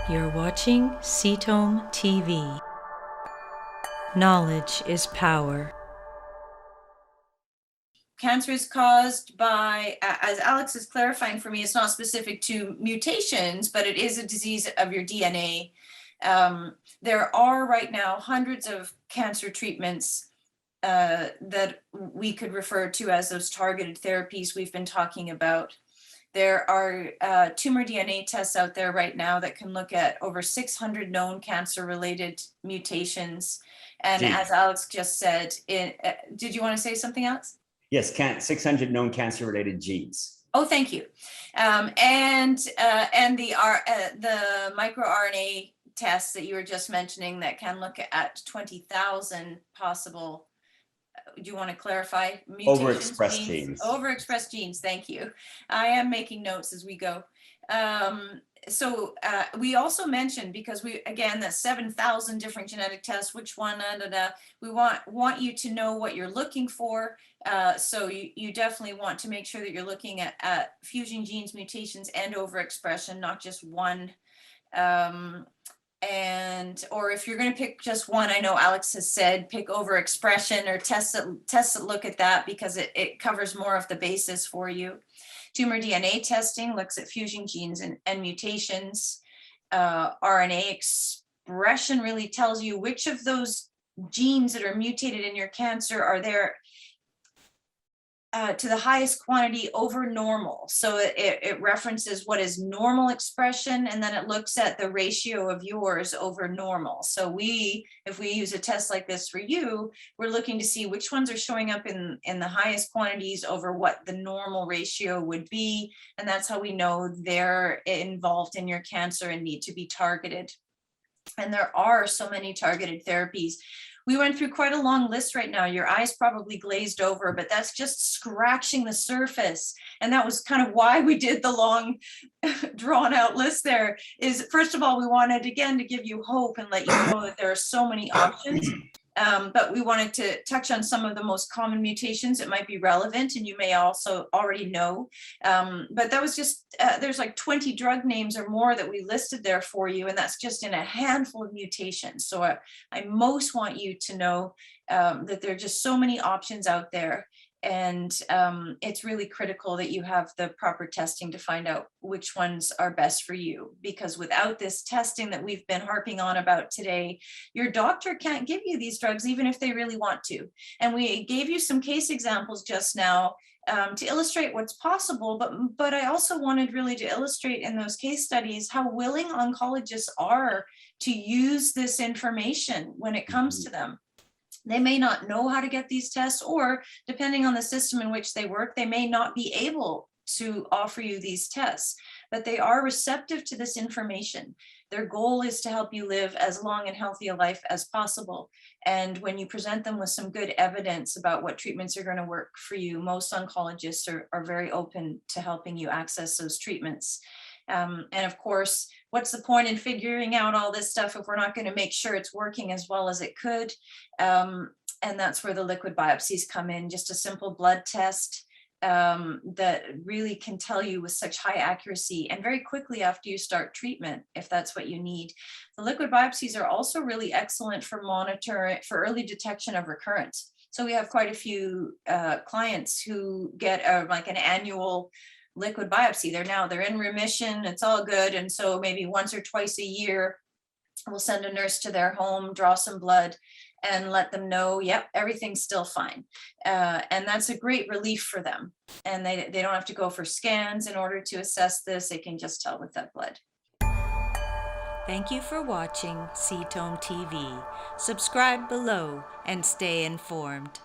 You're watching Tumour TV. Knowledge is power. Cancer is caused by, as Alex is clarifying for me, it's not specific to mutations, but it is a disease of your DNA. There are right now hundreds of cancer treatments that we could refer to as those targeted therapies we've been talking about. There are tumor DNA tests out there right now that can look at over 600 known cancer-related mutations. And as Alex just said, did you want to say something else? Yes, 600 known cancer-related genes. Oh, thank you. And the microRNA tests that you were just mentioning that can look at 20,000 possible. Do you want to clarify? Overexpressed genes. Overexpressed genes. Thank you. I am making notes as we go. So we also mentioned, because that's 7,000 different genetic tests, which one, we want you to know what you're looking for. So you definitely want to make sure that you're looking at fusion genes, mutations, and overexpression, not just one. Or if you're going to pick just one, I know Alex has said pick overexpression or tests that look at that, because it covers more of the basis for you. Tumor DNA testing looks at fusion genes and mutations. RNA expression really tells you which of those genes that are mutated in your cancer are there to the highest quantity over normal. So it references what is normal expression, and then it looks at the ratio of yours over normal. So if we use a test like this for you, we're looking to see which ones are showing up in the highest quantities over what the normal ratio would be. And that's how we know they're involved in your cancer and need to be targeted. And there are so many targeted therapies. We went through quite a long list right now. Your eyes probably glazed over, but that's just scratching the surface. And that was kind of why we did the long drawn out list there. Is first of all, we wanted again to give you hope and let you know that there are so many options. But we wanted to touch on some of the most common mutations that might be relevant, and you may also already know. But that was just, there's like 20 drug names or more that we listed there for you, and that's just in a handful of mutations. So I most want you to know that there are just so many options out there. And it's really critical that you have the proper testing to find out which ones are best for you, because without this testing that we've been harping on about today, your doctor can't give you these drugs even if they really want to. And we gave you some case examples just now to illustrate what's possible, but I also wanted really to illustrate in those case studies how willing oncologists are to use this information when it comes to them. They may not know how to get these tests, or depending on the system in which they work, they may not be able to offer you these tests, but they are receptive to this information. Their goal is to help you live as long and healthy a life as possible. And when you present them with some good evidence about what treatments are going to work for you, most oncologists are very open to helping you access those treatments. And of course, what's the point in figuring out all this stuff if we're not going to make sure it's working as well as it could? And that's where the liquid biopsies come in, just a simple blood test that really can tell you with such high accuracy and very quickly after you start treatment, if that's what you need. The liquid biopsies are also really excellent for monitoring, for early detection of recurrence. So we have quite a few clients who get like an annual liquid biopsy. They're in remission, it's all good. And so maybe once or twice a year, we'll send a nurse to their home, draw some blood, and let them know, yep, everything's still fine. And that's a great relief for them. And they don't have to go for scans in order to assess this. They can just tell with that blood. Thank you for watching Tumour TV. Subscribe below and stay informed.